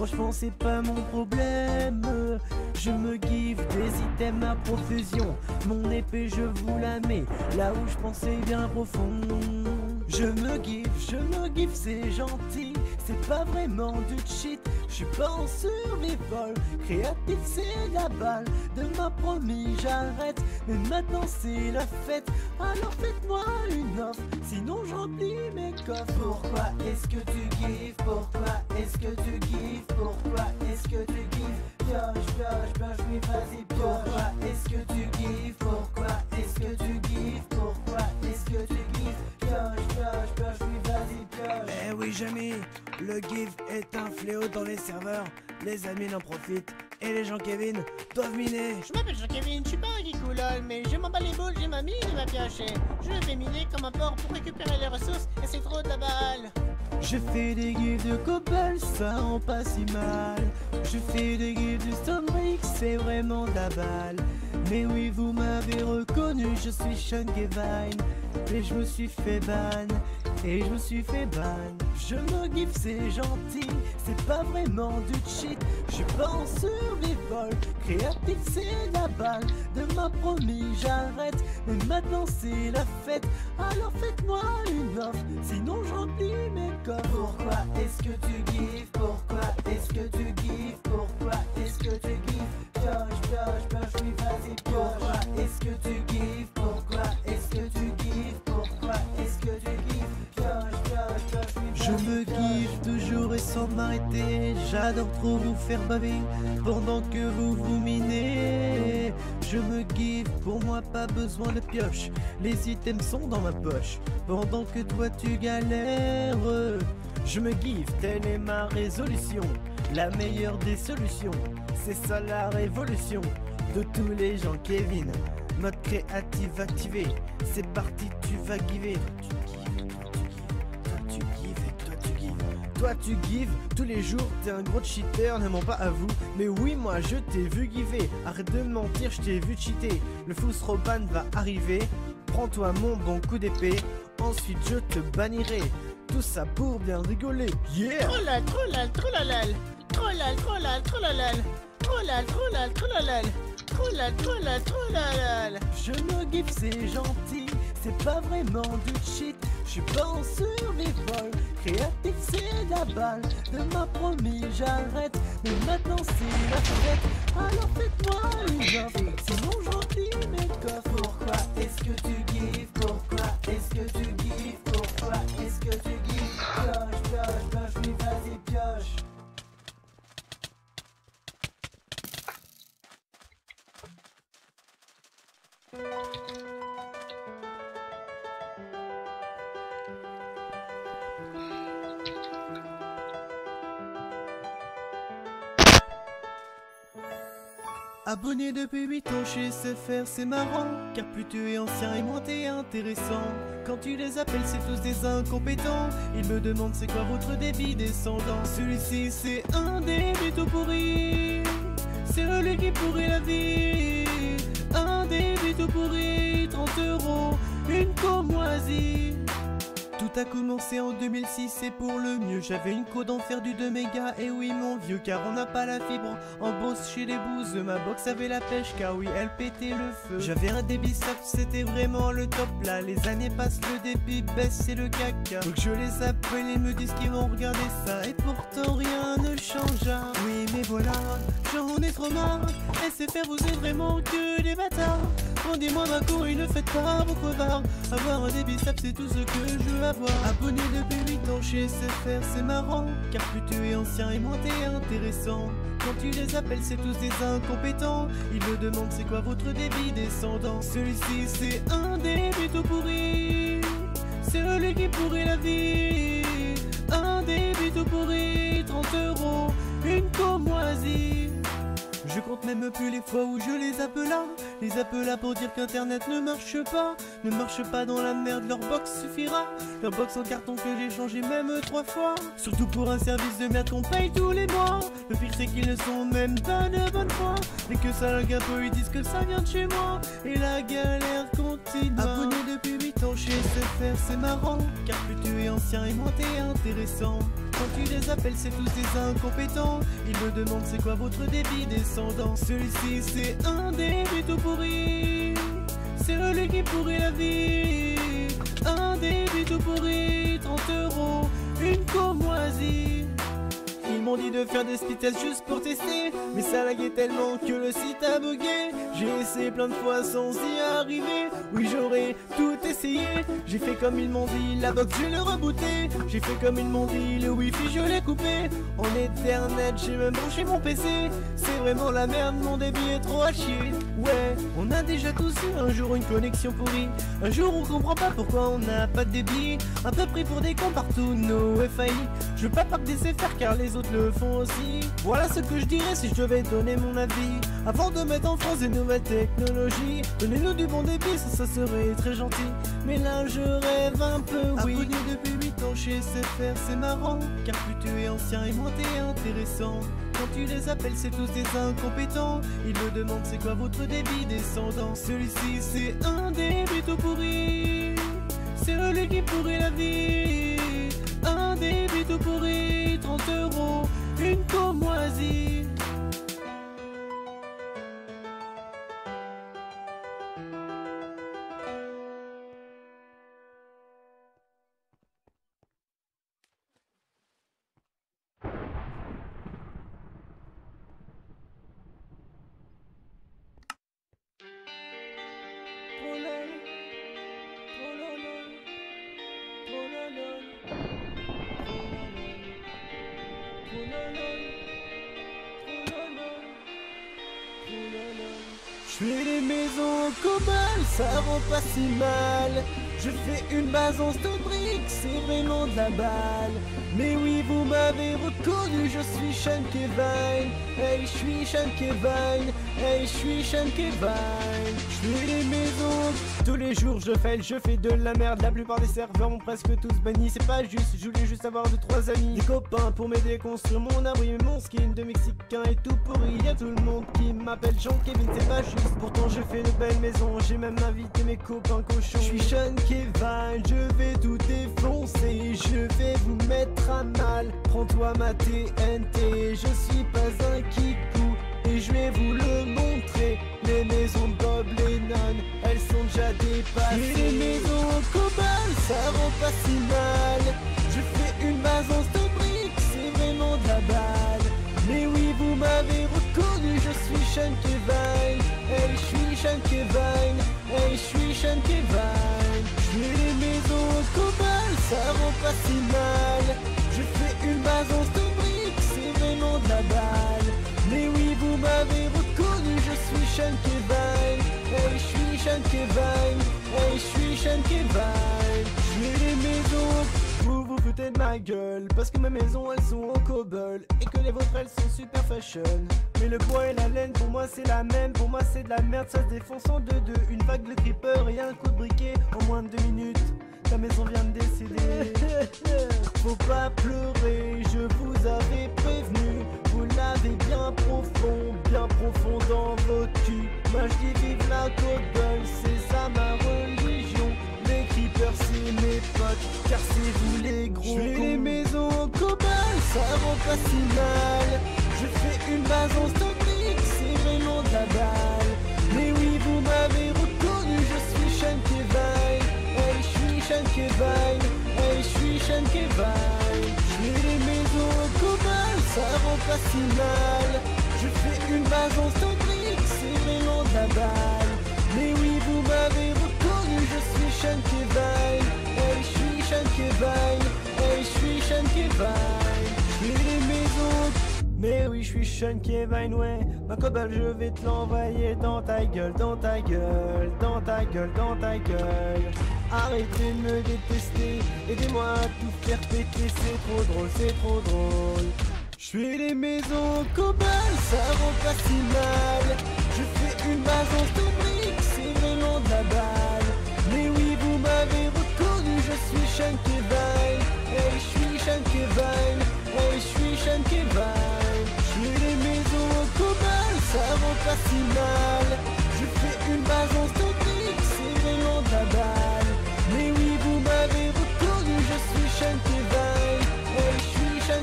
franchement c'est pas mon problème. Je me give des items à profusion. Mon épée je vous la mets là où je pensais bien profond. Je me give, c'est gentil. C'est pas vraiment du cheat. Je suis pas en survival. Créatif c'est la balle. De ma promis j'arrête. Mais maintenant c'est la fête. Alors faites-moi une offre. Sinon je remplis mes coffres. Pourquoi est-ce que tu gives? Pourquoi est-ce que tu gives? Pourquoi est-ce que tu gives? Pioche, oui vas-y pioche. Pourquoi est-ce que tu gives? Pourquoi est-ce que tu gives? Pourquoi est-ce que tu gives? Pioche, oui vas-y pioche. Eh oui Jamy, le give est un fléau dans les serveurs. Les admins en profitent et les gens Kevin doivent miner. Je m'appelle Jean-Kevin, je suis pas un geekoulol, mais je m'en bats les boules, j'ai ma mine et ma pioche. Je vais miner comme un porc pour récupérer les ressources et c'est trop de la balle. Je fais des gives de cobble, ça rend pas si mal. Je fais des gives de Stonebrick, c'est vraiment de la balle. Mais oui, vous m'avez reconnu, je suis Sean Kevin. Et je me suis fait ban, et je me suis fait ban. Je me give, c'est gentil, c'est pas vraiment du cheat. Je suis pas en survival, créatif c'est la balle. De ma promis j'arrête, mais maintenant c'est la fête. Alors faites-moi une offre, sinon je remplis mes coffres. Pourquoi est-ce que tu gives? Pourquoi est-ce que tu gives? Pourquoi est-ce que tu gives? Pioche, oui vas-y pioche. Pourquoi est-ce que tu gives? Pourquoi est-ce que tu gives? Pourquoi est-ce que tu gives? Pioche, oui vas-y. Je me give toujours et sans m'arrêter. J'adore trop vous faire baver pendant que vous minez. Je me give, pour moi pas besoin de pioche. Les items sont dans ma poche pendant que toi tu galères. Je me give, telle est ma résolution. La meilleure des solutions, c'est ça la révolution de tous les gens Kevin. Mode créatif activé, c'est parti, tu vas giver. Toi tu gives tous les jours, t'es un gros cheater, ne mens pas à vous. Mais oui, moi je t'ai vu giver. Arrête de mentir, je t'ai vu cheater. Le Fousroban va arriver. Prends-toi mon bon coup d'épée. Ensuite je te bannirai. Tout ça pour bien rigoler. Yeah! Trollal, trollal, trollalal. Trollal, trollal, trollalal. Trollal, trollal, trollalal. Trollal, trollal, trollalal. Je me give, c'est gentil. C'est pas vraiment du cheat. Je suis pas en survival. Créatif c'est la balle. De ma promis j'arrête. Mais maintenant c'est la fête. Alors faites-moi une offre, sinon je remplis mes coffres. Pourquoi est-ce que tu gives? Pourquoi est-ce que tu gives? Pourquoi est-ce que tu gives? Pioche, oui vas-y pioche. Abonné depuis 8 ans chez SFR, c'est marrant, car plus tu es ancien et moins t'es intéressant. Quand tu les appelles, c'est tous des incompétents. Ils me demandent c'est quoi votre débit descendant. Celui-ci c'est un débit tout pourri, c'est celui qui pourrit la vie. Un débit tout pourri, 30 €, une comoisie. Tout a commencé en 2006 et pour le mieux. J'avais une code en faire du 2 mégas. Et oui mon vieux, car on n'a pas la fibre. En boss chez les bouses, ma box avait la pêche. Car oui elle pétait le feu. J'avais un débit soft, c'était vraiment le top là. Les années passent, le débit baisse, c'est le caca. Donc je les appelle et me disent qu'ils vont regarder ça. Et pourtant rien ne changea. Oui mais voilà, j'en ai trop marre. SFR vous êtes vraiment que des bâtards. Rendez-moi ma cour et ne faites pas vos crevards. Avoir un débit soft c'est tout ce que je veux avoir. Abonné depuis 8 ans chez SFR, c'est marrant, car plus tu es ancien et moins t'es intéressant. Quand tu les appelles c'est tous des incompétents. Ils me demandent c'est quoi votre débit descendant. Celui-ci c'est un débit tout pourri, c'est celui qui pourrit la vie. Un débit tout pourri, 30 €, une comoisie. Je compte même plus les fois où je les appela. Les appela pour dire qu'internet ne marche pas. Ne marche pas dans la merde, leur box suffira. Leur box en carton que j'ai changé même 3 fois. Surtout pour un service de merde qu'on paye tous les mois. Le pire c'est qu'ils ne sont même pas de bonne foi. Et que ça lag un peu, ils disent que ça vient de chez moi. Et la galère continue. Abonné depuis 8 ans chez SFR, c'est marrant, car plus tu es ancien et moins t'es intéressant. Quand tu les appelles, c'est tous des incompétents. Ils me demandent c'est quoi votre débit descendant. Celui-ci c'est un débit tout pourri, c'est le qui pourrit la vie. Un débit tout pourri, 30 €, une courmoisie. Ils m'ont dit de faire des speed tests juste pour tester, mais ça laguait tellement que le site a bugué. J'ai essayé plein de fois sans y arriver. Oui, j'aurais tout essayé. J'ai fait comme ils m'ont dit, la box je l'ai rebooté. J'ai fait comme ils m'ont dit, le wifi je l'ai coupé. En Ethernet j'ai même branché mon PC. C'est vraiment la merde, mon débit est trop à chier. Ouais, on a déjà tous eu un jour une connexion pourrie. Un jour on comprend pas pourquoi on n'a pas de débit. Un peu pris pour des cons partout, nos FAI. Je veux pas parler des CFR car les autres le font aussi. Voilà ce que je dirais si je devais donner mon avis. Avant de mettre en France des nouvelles technologies, donnez-nous du bon débit, ça serait très gentil. Mais là je rêve un peu, oui. Abonné depuis 8 ans chez SFR, c'est marrant, car plus tu es ancien et moins t'es intéressant. Quand tu les appelles, c'est tous des incompétents. Ils me demandent c'est quoi votre débit descendant. Celui-ci c'est un débit tout pourri, c'est le qui pourrit la vie. Un débit tout pourri, 30 €, une courmoisie. Je fais les maisons en cobalt, ça rend pas si mal. Je fais une base en stone brick, c'est vraiment de la balle. Mais oui, vous m'avez reconnu, je suis Sean Kevin. Hey, je suis Sean Kevin. Hey, je suis Sean Kevin. Je fais les maisons tous les jours, je fais de la merde. La plupart des serveurs m'ont presque tous banni. C'est pas juste, je voulais juste avoir 2-3 amis, des copains pour m'aider à construire mon abri. Mais mon skin de Mexicain est tout pourri. Y'a tout le monde qui m'appelle Jean Kevin, c'est pas juste. Pourtant je fais de belles maisons, j'ai même invité mes copains cochons. Je suis Sean Kevin, je vais tout défoncer. Je vais vous mettre à mal, prends-toi ma TNT. Je suis pas un kikou et je vais vous le montrer. Les maisons de Bob Lennon, elles sont déjà dépassées. Les maisons en cobalt, ça rend pas si mal. Je fais une base en stone brick, c'est vraiment de la balle. Mais oui, vous m'avez reconnu, je suis Sean Kevin. Hey, je suis Sean Kevin. Hey, je suis Sean Kevin. Je fais les maisons en cobalt, ça rend pas si mal. Je fais une base en stone brick, c'est vraiment de la balle. Mais oui, vous m'avez reconnu, je suis Sean Kevin. Hey, je suis Sean Kevin. Hey, je suis Sean Kevin. Je fais les maisons, vous vous foutez de ma gueule, parce que mes maisons elles sont en cobble et que les vôtres elles sont super fashion. Mais le bois et la laine pour moi c'est la même, pour moi c'est de la merde, ça se défonce en 2-2. Une vague de creeper et un coup de briquet en moins de 2 minutes. Ta maison vient de décéder. Faut pas pleurer, je vous avais prévenu. Vous l'avez bien profond dans vos culs. Moi je dis vive la cobble, c'est ça ma religion. Les creepers c'est mes potes, car c'est vous les gros. Je fais les maisons en cobalt, ça rend pas si mal. Je fais une base en stone brick, c'est vraiment de la balle. Mais oui, vous m'avez reconnu, je suis Sean Kevin. Hey, je suis Sean Kevin. Hey, je suis Sean Kevin. Je fais les maisons en cobalt, ça rend pas si mal. Je fais une base en stone brick, c'est vraiment de la balle. Mais oui, vous m'avez reconnu, je suis Sean Kevin. Hey, je suis Sean Kevin. Hey, je suis Sean Kevin. Je fais les maisons. Mais oui, je suis Sean Kevin, ouais. Ma cobble, je vais te l'envoyer dans ta gueule, dans ta gueule, dans ta gueule, dans ta gueule. Arrêtez de me détester, aidez-moi à tout faire péter, c'est trop drôle, c'est trop drôle. Je fais les maisons en cobalt, ça rend pas si mal. Je fais une base en stone brick, c'est vraiment de la balle. Mais oui, vous m'avez reconnu, je suis Sean Kevin. Hey, je suis Sean Kevin. Hey, je suis Sean Kevin. Je fais les maisons en cobalt, ça rend pas si mal. Je fais une base en stone brick, c'est vraiment de la balle. Mais oui, vous m'avez reconnu, je suis Sean Kevin. Hey, je suis Sean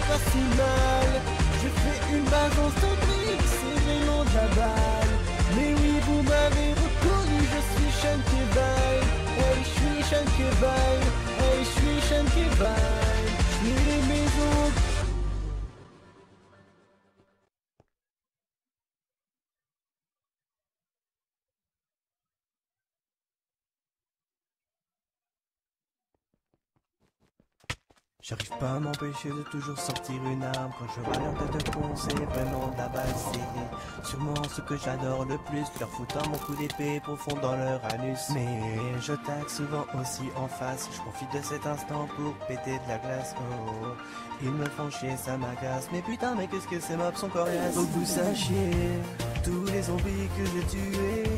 pas si mal. Je fais une balle dans ton truc, c'est vraiment de la balle. Mais oui, vous m'avez reconnu, je suis Sean Kevin. Hey, je suis Sean Kevin. Hey, je suis Sean Kevin. Je suis les maisons. J'arrive pas à m'empêcher de toujours sortir une arme. Quand je vois l'air de te c'est vraiment de la balle serrée. Sûrement ce que j'adore le plus, leur foutant mon coup d'épée profond dans leur anus. Mais je taxe souvent aussi en face. Je profite de cet instant pour péter de la glace. Oh, ils me font chier, ça m'agace. Mais putain, mais qu'est-ce que ces mobs sont coriaces. Faut que vous sachiez, tous les zombies que j'ai tués,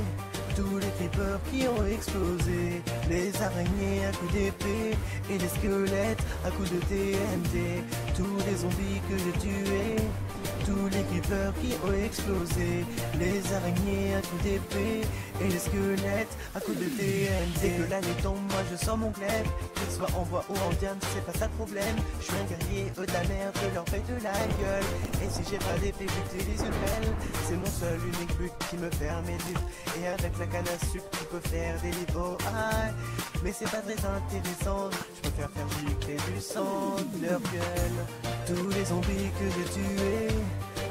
tous les creepers qui ont explosé, les araignées à coups d'épée et les squelettes à coups de TNT, tous les zombies que j'ai tués, tous les creepers qui ont explosé, les araignées à coups d'épée et les squelettes à coups de TNT. Dès que la nuit tombe, moi je sors mon glaive, qu'il soit en bois ou en diamant, c'est pas ça le problème. Je suis un guerrier, eux de la merde, je leur fais de la gueule. Et si j'ai pas d'épée, j'utilise une pelle. C'est mon seul unique but qui me permet de. Et avec la canne à sucre, tu peux faire des niveaux high. Mais c'est pas très intéressant, je préfère faire gicler du sang de leur gueule. Tous les zombies que j'ai tués,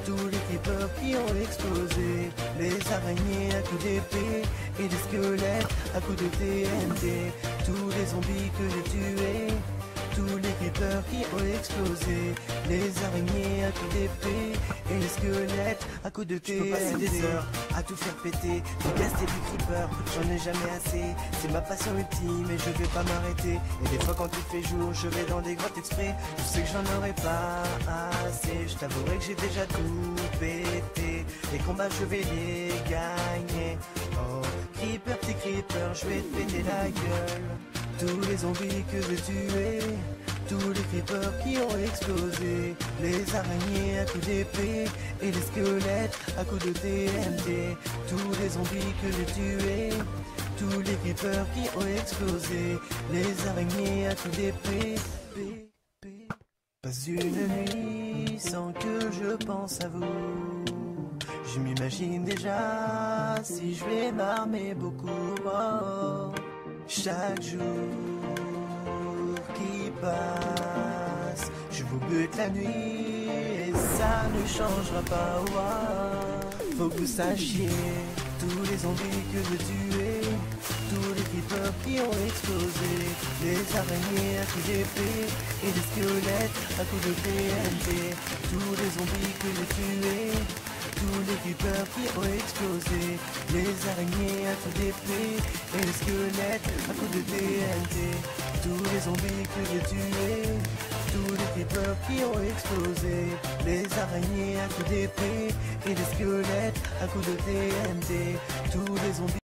tous les creepers qui ont explosé, les araignées à coups d'épée et les squelettes à coups de TNT, tous les zombies que j'ai tués, tous les creepers qui ont explosé, les araignées à coups d'épée et les squelettes à coups de TNT. Je peux passer des heures à tout faire péter, du gaz et du creeper, j'en ai jamais assez. C'est ma passion ultime et je vais pas m'arrêter. Et des fois quand il fait jour, je vais dans des grottes exprès. Je sais que j'en aurai pas assez. Je t'avouerai que j'ai déjà tout pété. Les combats je vais les gagner. Oh, creeper, petit creeper, je vais te péter la gueule. Tous les zombies que j'ai tués, tous les creepers qui ont explosé, les araignées à coups d'épée et les squelettes à coups de TNT, tous les zombies que j'ai tués, tous les creepers qui ont explosé, les araignées à coups d'épée. Pas une nuit sans que je pense à vous. Je m'imagine déjà si je vais m'armer beaucoup. Oh, chaque jour qui passe, je vous bute la nuit et ça ne changera pas. Oh, faut que vous sachiez, tous les zombies que je tuais, tous les creepers qui ont explosé, les araignées à coups d'épée et les squelettes à coups de TNT, tous les zombies que j'ai tués, tous les creepers qui ont explosé, les araignées à coups d'épée et les squelettes à coups de TNT, tous les zombies que j'ai tués, tous les creepers qui ont explosé, les araignées à coups d'épée et les squelettes à coups de TNT, tous les zombies